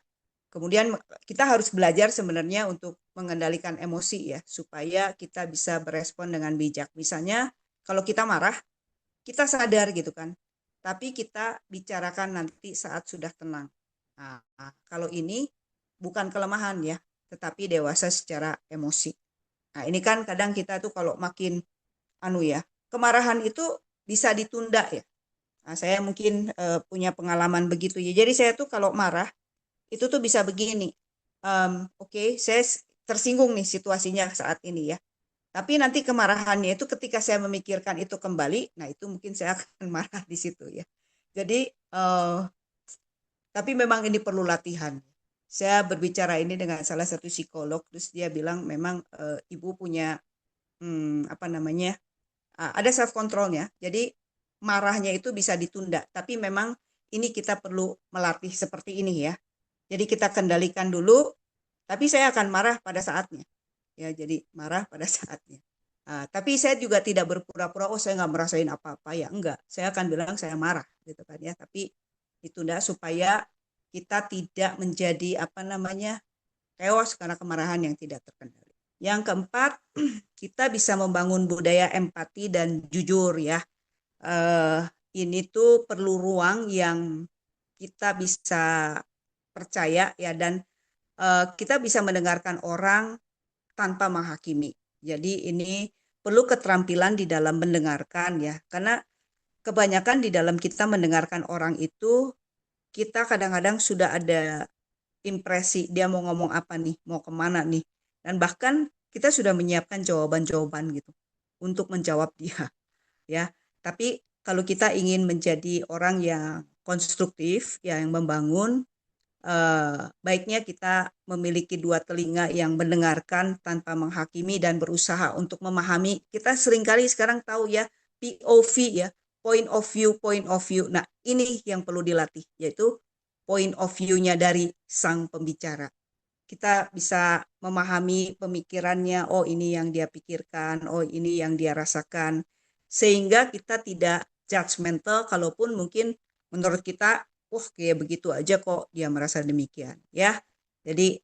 Kemudian kita harus belajar sebenarnya untuk mengendalikan emosi ya, supaya kita bisa berespon dengan bijak. Misalnya kalau kita marah, kita sadar gitu kan, tapi kita bicarakan nanti saat sudah tenang. Nah, kalau ini bukan kelemahan ya, tetapi dewasa secara emosi. Nah, ini kan kadang kita tuh kalau makin ya, kemarahan itu bisa ditunda ya. Nah, saya mungkin punya pengalaman begitu ya. Jadi saya tuh kalau marah itu tuh bisa begini. Oke, saya tersinggung nih situasinya saat ini ya. Tapi nanti kemarahannya itu ketika saya memikirkan itu kembali, nah itu mungkin saya akan marah di situ ya. Jadi, tapi memang ini perlu latihan. Saya berbicara ini dengan salah satu psikolog, terus dia bilang memang ibu punya apa namanya, ada self controlnya. Jadi marahnya itu bisa ditunda, tapi memang ini kita perlu melatih seperti ini ya. Jadi kita kendalikan dulu, tapi saya akan marah pada saatnya. Ya, jadi marah pada saatnya. Tapi saya juga tidak berpura-pura, oh saya nggak merasain apa-apa ya, enggak. Saya akan bilang saya marah, gitu kan ya. Tapi ditunda supaya kita tidak menjadi apa namanya chaos karena kemarahan yang tidak terkendali. Yang keempat, kita bisa membangun budaya empati dan jujur ya. Eh, ini tuh perlu ruang yang kita bisa percaya ya, dan kita bisa mendengarkan orang tanpa menghakimi. Jadi ini perlu keterampilan di dalam mendengarkan ya, karena kebanyakan di dalam kita mendengarkan orang itu kita kadang-kadang sudah ada impresi dia mau ngomong apa nih, mau kemana nih, dan bahkan kita sudah menyiapkan jawaban-jawaban gitu untuk menjawab dia ya. Tapi kalau kita ingin menjadi orang yang konstruktif, ya, yang membangun, baiknya kita memiliki dua telinga yang mendengarkan tanpa menghakimi dan berusaha untuk memahami. Kita seringkali sekarang tahu ya, POV ya, point of view, point of view. Nah, ini yang perlu dilatih, yaitu point of view-nya dari sang pembicara. Kita bisa memahami pemikirannya, oh ini yang dia pikirkan, oh ini yang dia rasakan, sehingga kita tidak judgmental kalaupun mungkin menurut kita, wah kayak begitu aja kok dia merasa demikian ya. Jadi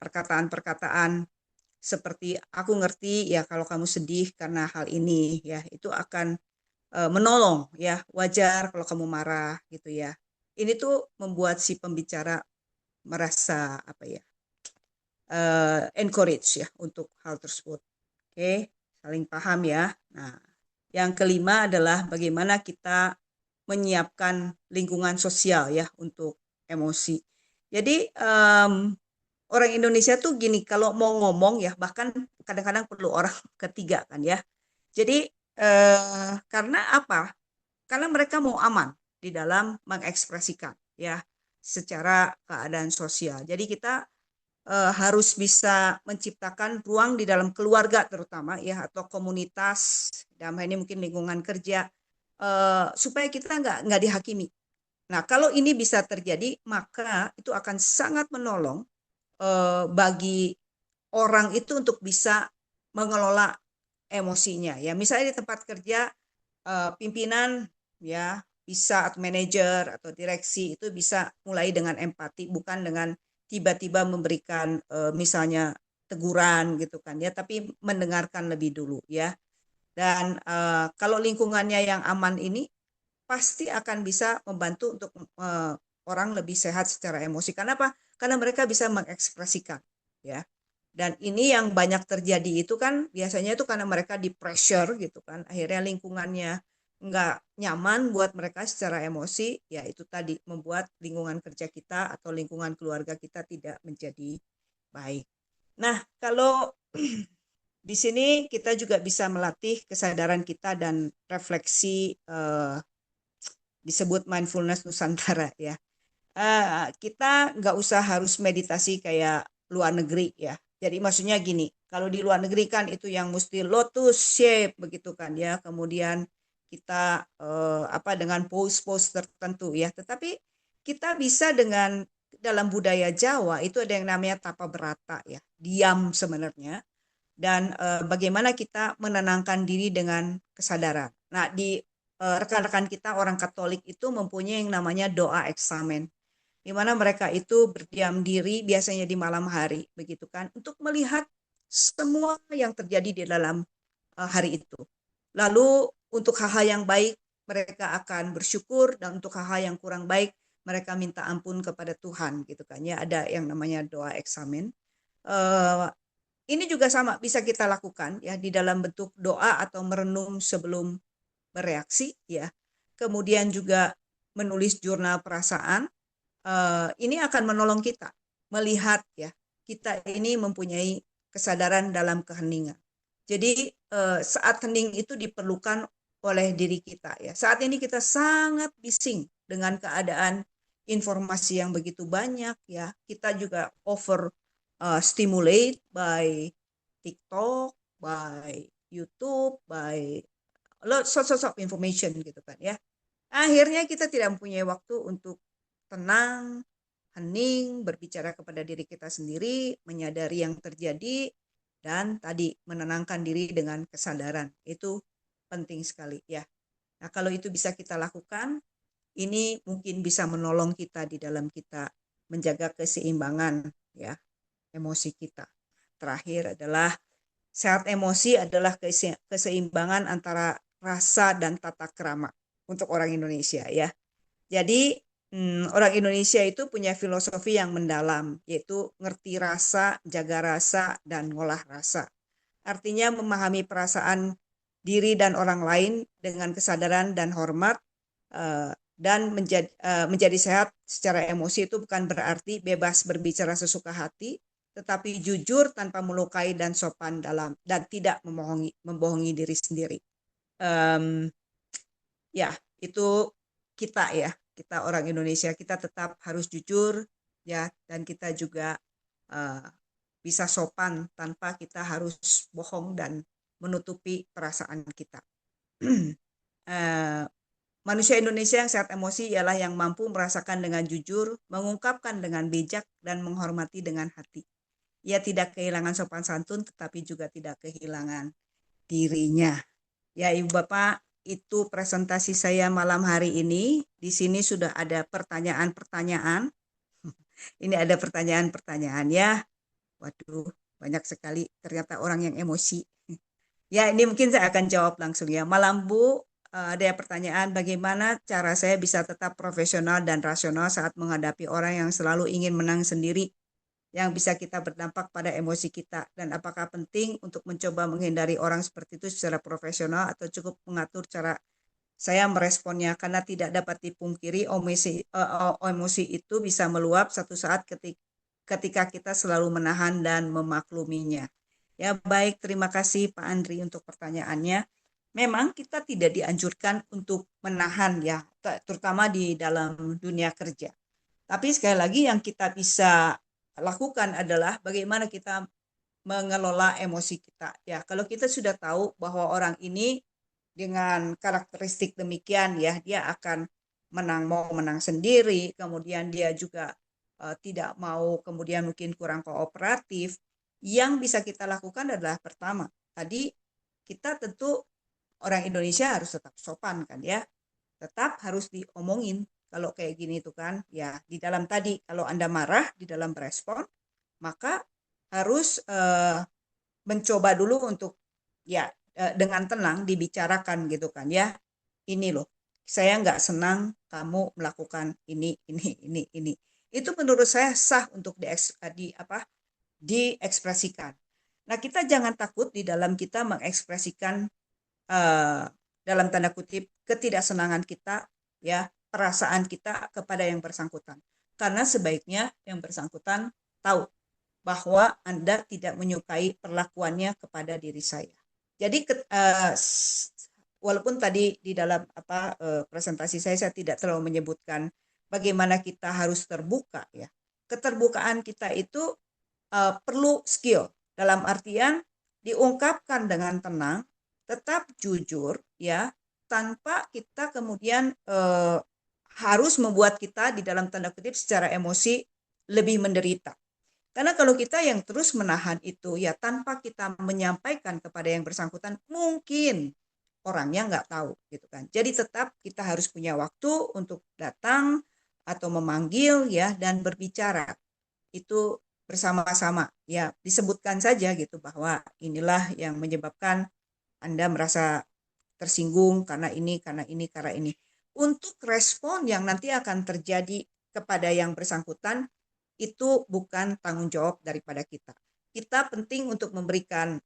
perkataan-perkataan seperti aku ngerti ya kalau kamu sedih karena hal ini ya, itu akan menolong ya, wajar kalau kamu marah gitu ya. Ini tuh membuat si pembicara merasa apa ya, encourage ya untuk hal tersebut. Oke, saling paham ya. Nah, yang kelima adalah bagaimana kita menyiapkan lingkungan sosial ya untuk emosi. Jadi orang Indonesia tuh gini, kalau mau ngomong ya, bahkan kadang-kadang perlu orang ketiga kan ya. Jadi karena apa? Karena mereka mau aman di dalam mengekspresikan ya secara keadaan sosial. Jadi kita harus bisa menciptakan ruang di dalam keluarga terutama ya atau komunitas dalam hal ini mungkin lingkungan kerja supaya kita nggak dihakimi. Nah kalau ini bisa terjadi maka itu akan sangat menolong bagi orang itu untuk bisa mengelola emosinya ya. Misalnya di tempat kerja pimpinan ya bisa atau manajer atau direksi itu bisa mulai dengan empati bukan dengan tiba-tiba memberikan misalnya teguran gitu kan ya tapi mendengarkan lebih dulu ya dan kalau lingkungannya yang aman ini pasti akan bisa membantu untuk orang lebih sehat secara emosi. Karena apa? Karena mereka bisa mengekspresikan, ya. Dan ini yang banyak terjadi itu kan biasanya itu karena mereka di pressure gitu kan. Akhirnya lingkungannya nggak nyaman buat mereka secara emosi, ya itu tadi membuat lingkungan kerja kita atau lingkungan keluarga kita tidak menjadi baik. Nah, kalau di sini kita juga bisa melatih kesadaran kita dan refleksi disebut mindfulness Nusantara ya. Kita nggak usah harus meditasi kayak luar negeri ya. Jadi maksudnya gini, kalau di luar negeri kan itu yang mesti lotus shape begitu kan ya. Kemudian kita apa dengan pose-pose tertentu ya. Tetapi kita bisa dengan dalam budaya Jawa itu ada yang namanya tapa berata ya. Diam sebenarnya dan bagaimana kita menenangkan diri dengan kesadaran. Nah, di rekan-rekan kita orang Katolik itu mempunyai yang namanya doa eksamen, di mana mereka itu berdiam diri biasanya di malam hari, begitu kan, untuk melihat semua yang terjadi di dalam hari itu. Lalu untuk hal-hal yang baik mereka akan bersyukur dan untuk hal-hal yang kurang baik mereka minta ampun kepada Tuhan, gitu kan ya. Ada yang namanya doa eksamen. Eh, ini juga sama bisa kita lakukan ya di dalam bentuk doa atau merenung sebelum bereaksi ya. Kemudian juga menulis jurnal perasaan. Ini akan menolong kita melihat ya kita ini mempunyai kesadaran dalam keheningan. Jadi saat hening itu diperlukan oleh diri kita ya. Saat ini kita sangat bising dengan keadaan informasi yang begitu banyak ya. Kita juga over stimulate by TikTok, by YouTube, by lots of information gitu kan ya. Akhirnya kita tidak mempunyai waktu untuk tenang, hening, berbicara kepada diri kita sendiri, menyadari yang terjadi, dan tadi menenangkan diri dengan kesadaran. Itu penting sekali ya. Nah kalau itu bisa kita lakukan, ini mungkin bisa menolong kita di dalam kita menjaga keseimbangan ya emosi kita. Terakhir adalah sehat emosi adalah keseimbangan antara rasa dan tata krama untuk orang Indonesia ya. Jadi orang Indonesia itu punya filosofi yang mendalam, yaitu ngerti rasa, jaga rasa, dan ngolah rasa. Artinya memahami perasaan diri dan orang lain dengan kesadaran dan hormat, dan menjadi sehat secara emosi itu bukan berarti bebas berbicara sesuka hati, tetapi jujur tanpa melukai dan sopan dalam dan tidak membohongi diri sendiri. Um, ya, itu kita ya, kita orang Indonesia, kita tetap harus jujur ya, dan kita juga uh, bisa sopan tanpa kita harus bohong dan menutupi perasaan kita. uh, Manusia Indonesia yang sehat emosi ialah yang mampu merasakan dengan jujur, mengungkapkan dengan bijak, dan menghormati dengan hati. Ia tidak kehilangan sopan santun, tetapi juga tidak kehilangan dirinya. Ya, Ibu Bapak, itu presentasi saya malam hari ini. Di sini sudah ada pertanyaan-pertanyaan. Ini ada pertanyaan-pertanyaan ya. Waduh, banyak sekali ternyata orang yang emosi. Ya, ini mungkin saya akan jawab langsung ya. Malam Bu, ada pertanyaan bagaimana cara saya bisa tetap profesional dan rasional saat menghadapi orang yang selalu ingin menang sendiri yang bisa kita berdampak pada emosi kita dan apakah penting untuk mencoba menghindari orang seperti itu secara profesional atau cukup mengatur cara saya meresponnya karena tidak dapat dipungkiri emosi itu bisa meluap satu saat ketika ketika kita selalu menahan dan memakluminya. Ya, baik, terima kasih Pak Andri untuk pertanyaannya. Memang kita tidak dianjurkan untuk menahan ya, terutama di dalam dunia kerja. Tapi sekali lagi yang kita bisa lakukan adalah bagaimana kita mengelola emosi kita. Ya, kalau kita sudah tahu bahwa orang ini dengan karakteristik demikian ya, dia akan mau menang sendiri, kemudian dia juga tidak mau, kemudian mungkin kurang kooperatif. Yang bisa kita lakukan adalah pertama, tadi kita tentu orang Indonesia harus tetap sopan kan ya, tetap harus diomongin kalau kayak gini itu kan ya, di dalam tadi kalau Anda marah di dalam respon, maka harus mencoba dulu untuk ya dengan tenang dibicarakan gitu kan ya, ini loh saya nggak senang kamu melakukan ini, itu menurut saya sah untuk diekspresikan. Nah, kita jangan takut di dalam kita mengekspresikan eh, dalam tanda kutip ketidaksenangan kita ya, perasaan kita kepada yang bersangkutan, karena sebaiknya yang bersangkutan tahu bahwa Anda tidak menyukai perlakuannya kepada diri saya. Jadi walaupun tadi di dalam presentasi saya tidak terlalu menyebutkan bagaimana kita harus terbuka ya. Keterbukaan kita itu perlu skill dalam artian diungkapkan dengan tenang, tetap jujur ya, tanpa kita kemudian harus membuat kita di dalam tanda kutip secara emosi lebih menderita. Karena kalau kita yang terus menahan itu ya tanpa kita menyampaikan kepada yang bersangkutan, mungkin orangnya nggak tahu gitu kan. Jadi tetap kita harus punya waktu untuk datang atau memanggil ya dan berbicara. Itu bersama-sama ya, disebutkan saja gitu bahwa inilah yang menyebabkan Anda merasa tersinggung karena ini. Untuk respon yang nanti akan terjadi kepada yang bersangkutan itu bukan tanggung jawab daripada kita. Kita penting untuk memberikan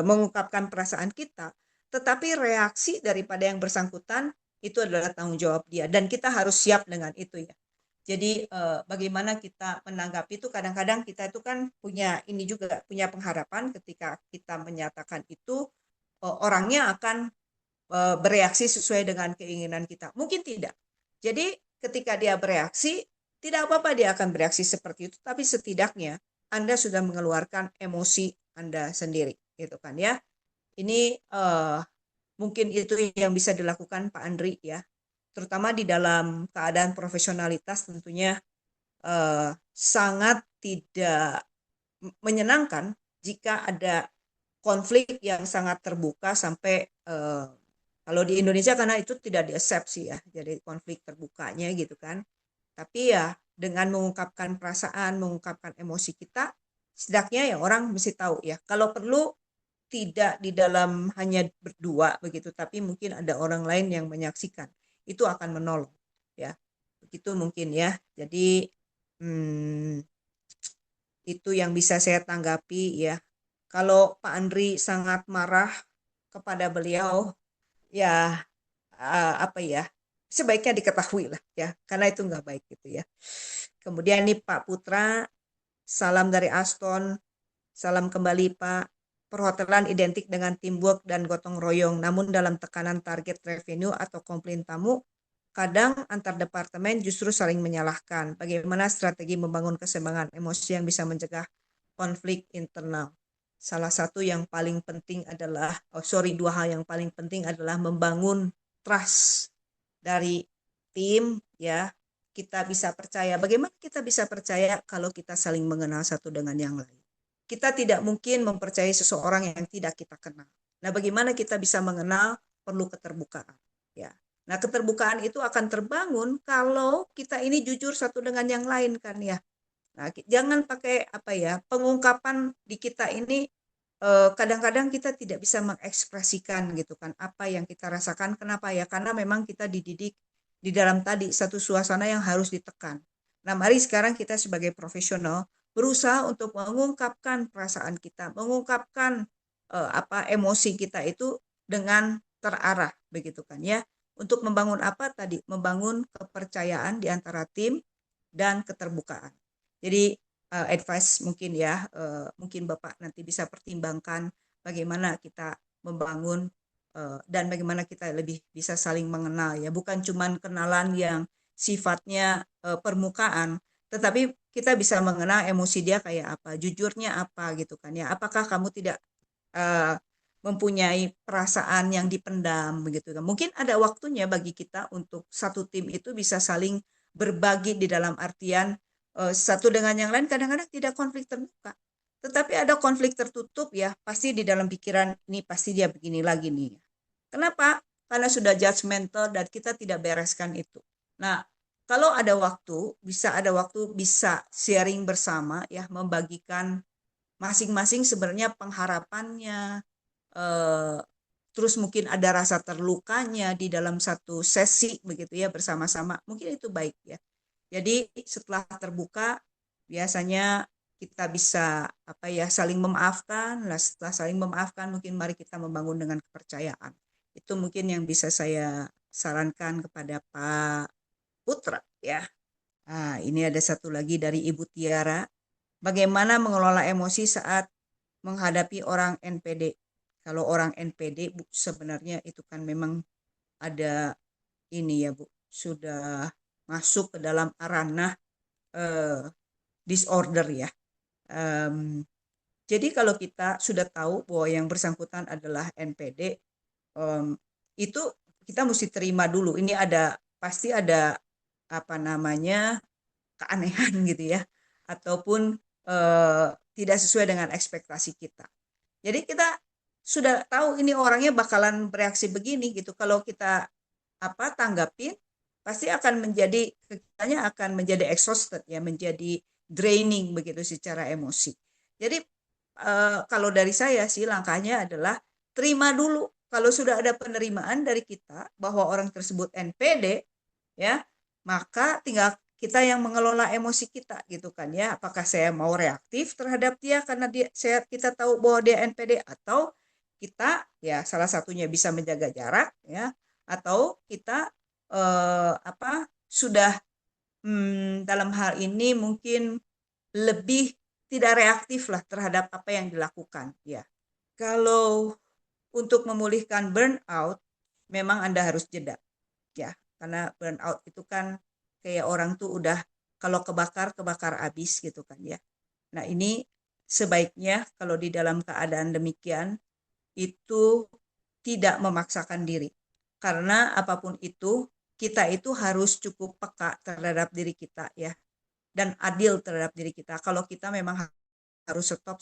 mengungkapkan perasaan kita, tetapi reaksi daripada yang bersangkutan itu adalah tanggung jawab dia dan kita harus siap dengan itu ya. Jadi bagaimana kita menanggapi itu, kadang-kadang kita itu kan punya ini juga, punya pengharapan ketika kita menyatakan itu orangnya akan bereaksi sesuai dengan keinginan kita. Mungkin tidak. Jadi ketika dia bereaksi, tidak apa-apa dia akan bereaksi seperti itu, tapi setidaknya Anda sudah mengeluarkan emosi Anda sendiri, gitu kan ya. Ini mungkin itu yang bisa dilakukan Pak Andri ya, terutama di dalam keadaan profesionalitas tentunya sangat tidak menyenangkan jika ada konflik yang sangat terbuka sampai kalau di Indonesia karena itu tidak diaksepsi ya, jadi konflik terbukanya gitu kan. Tapi ya dengan mengungkapkan perasaan, mengungkapkan emosi kita, setidaknya ya orang mesti tahu ya. Kalau perlu tidak di dalam hanya berdua begitu, tapi mungkin ada orang lain yang menyaksikan. Itu akan menolong ya. Begitu mungkin ya. Jadi itu yang bisa saya tanggapi ya. Kalau Pak Andri sangat marah kepada beliau, ya apa ya, sebaiknya diketahui lah ya, karena itu nggak baik gitu ya. Kemudian nih Pak Putra, salam dari Aston, salam kembali Pak. Perhotelan identik dengan teamwork dan gotong royong, namun dalam tekanan target revenue atau komplain tamu, kadang antar departemen justru saling menyalahkan. Bagaimana strategi membangun keseimbangan emosi yang bisa mencegah konflik internal? Salah satu yang paling penting adalah, dua hal yang paling penting adalah membangun trust dari tim ya. Kita bisa percaya. Bagaimana kita bisa percaya kalau kita saling mengenal satu dengan yang lain? Kita tidak mungkin mempercayai seseorang yang tidak kita kenal. Nah, bagaimana kita bisa mengenal? Perlu keterbukaan. Ya. Nah, keterbukaan itu akan terbangun kalau kita ini jujur satu dengan yang lain kan ya. Nah, jangan pakai pengungkapan di kita ini kadang-kadang kita tidak bisa mengekspresikan gitu kan apa yang kita rasakan. Kenapa ya? Karena memang kita dididik di dalam tadi satu suasana yang harus ditekan. Nah, mari sekarang kita sebagai profesional berusaha untuk mengungkapkan perasaan kita, mengungkapkan emosi kita itu dengan terarah begitu kan ya. Untuk membangun apa tadi? Membangun kepercayaan di antara tim dan keterbukaan. Jadi advice mungkin ya, mungkin Bapak nanti bisa pertimbangkan bagaimana kita membangun dan bagaimana kita lebih bisa saling mengenal ya, bukan cuman kenalan yang sifatnya permukaan, tetapi kita bisa mengenal emosi dia kayak apa, jujurnya apa gitu kan ya. Apakah kamu tidak eh, mempunyai perasaan yang dipendam begitu kan. Mungkin ada waktunya bagi kita untuk satu tim itu bisa saling berbagi di dalam artian satu dengan yang lain kadang-kadang tidak konflik terbuka. Tetapi ada konflik tertutup ya, pasti di dalam pikiran ini pasti dia begini lagi nih. Kenapa? Karena sudah judgmental dan kita tidak bereskan itu. Nah, kalau ada waktu bisa sharing bersama ya, membagikan masing-masing sebenarnya pengharapannya, eh, terus mungkin ada rasa terlukanya di dalam satu sesi begitu ya bersama-sama, mungkin itu baik ya. Jadi setelah terbuka biasanya kita bisa apa ya saling memaafkan. Lah setelah saling memaafkan mungkin mari kita membangun dengan kepercayaan. Itu mungkin yang bisa saya sarankan kepada Pak Putra ya. Nah, ini ada satu lagi dari Ibu Tiara. Bagaimana mengelola emosi saat menghadapi orang NPD? Kalau orang NPD Bu, sebenarnya itu kan memang ada ini ya Bu, sudah masuk ke dalam ranah eh, disorder ya. Em, jadi kalau kita sudah tahu bahwa yang bersangkutan adalah NPD, em, itu kita mesti terima dulu. Ini ada pasti ada apa namanya keanehan gitu ya, ataupun eh, tidak sesuai dengan ekspektasi kita. Jadi kita sudah tahu ini orangnya bakalan bereaksi begini gitu. Kalau kita apa tanggapin pasti akan menjadi kitanya akan menjadi exhausted ya, menjadi draining begitu secara emosi. Jadi kalau dari saya sih langkahnya adalah terima dulu. Kalau sudah ada penerimaan dari kita bahwa orang tersebut NPD ya, maka tinggal kita yang mengelola emosi kita gitu kan ya. Apakah saya mau reaktif terhadap dia karena kita tahu bahwa dia NPD, atau kita ya salah satunya bisa menjaga jarak ya, atau kita sudah dalam hal ini mungkin lebih tidak reaktif lah terhadap apa yang dilakukan ya. Kalau untuk memulihkan burnout memang Anda harus jeda ya, karena burnout itu kan kayak orang tuh udah kalau kebakar habis gitu kan ya. Nah ini sebaiknya kalau di dalam keadaan demikian itu tidak memaksakan diri, karena apapun itu kita itu harus cukup peka terhadap diri kita ya, dan adil terhadap diri kita. Kalau kita memang harus stop.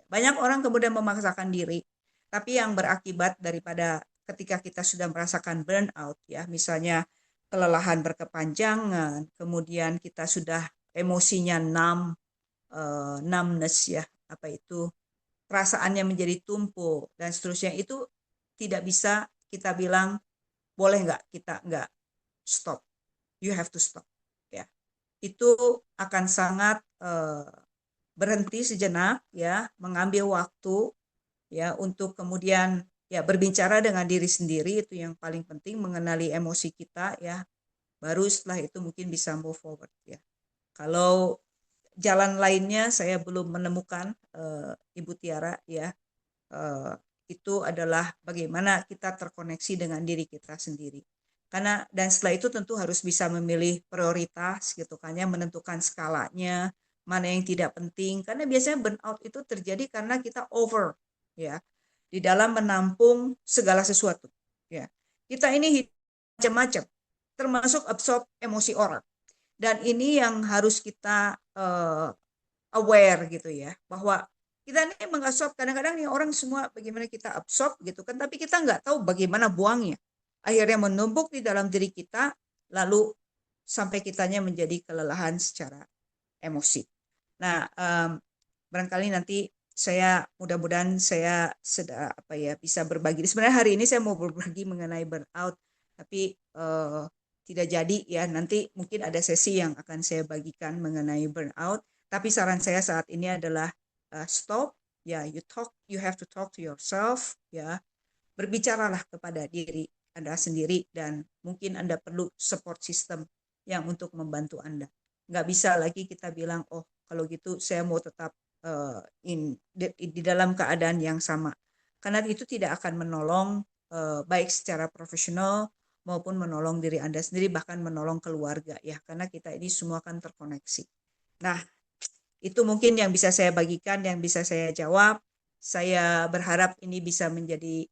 Banyak orang kemudian memaksakan diri, tapi yang berakibat daripada ketika kita sudah merasakan burnout ya, misalnya kelelahan berkepanjangan, kemudian kita sudah emosinya numbness ya, apa itu perasaannya menjadi tumpul dan seterusnya, itu tidak bisa kita bilang boleh nggak kita nggak stop, you have to stop ya. Itu akan sangat berhenti sejenak ya, mengambil waktu ya untuk kemudian ya berbicara dengan diri sendiri, itu yang paling penting, mengenali emosi kita ya, baru setelah itu mungkin bisa move forward ya. Kalau jalan lainnya saya belum menemukan Ibu Tiara ya. eh, itu adalah bagaimana kita terkoneksi dengan diri kita sendiri. Karena dan setelah itu tentu harus bisa memilih prioritas gitu kan ya, menentukan skalanya, mana yang tidak penting. Karena biasanya burnout itu terjadi karena kita over ya di dalam menampung segala sesuatu ya. Kita ini macam-macam, termasuk absorb emosi orang. Dan ini yang harus kita aware gitu ya, bahwa kita ini mengabsorb, kadang-kadang nih orang semua bagaimana kita absorb gitu kan, tapi kita nggak tahu bagaimana buangnya, akhirnya menumpuk di dalam diri kita, lalu sampai kitanya menjadi kelelahan secara emosi. Nah barangkali nanti saya mudah-mudahan saya sudah apa ya bisa berbagi. Sebenarnya hari ini saya mau berbagi mengenai burnout, tapi tidak jadi ya. Nanti mungkin ada sesi yang akan saya bagikan mengenai burnout. Tapi saran saya saat ini adalah stop ya, you have to talk to yourself ya. Berbicaralah kepada diri Anda sendiri, dan mungkin Anda perlu support system yang untuk membantu Anda. nggak bisa lagi kita bilang, oh kalau gitu saya mau tetap di dalam keadaan yang sama. Karena itu tidak akan menolong baik secara profesional maupun menolong diri Anda sendiri, bahkan menolong keluarga ya, karena kita ini semua kan terkoneksi. Nah, itu mungkin yang bisa saya bagikan, yang bisa saya jawab. Saya berharap ini bisa menjadi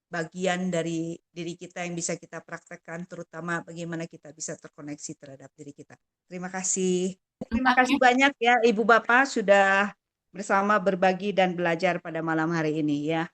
bagian dari diri kita yang bisa kita praktekkan, terutama bagaimana kita bisa terkoneksi terhadap diri kita. Terima kasih. Terima kasih banyak ya Ibu Bapak sudah bersama berbagi dan belajar pada malam hari ini ya.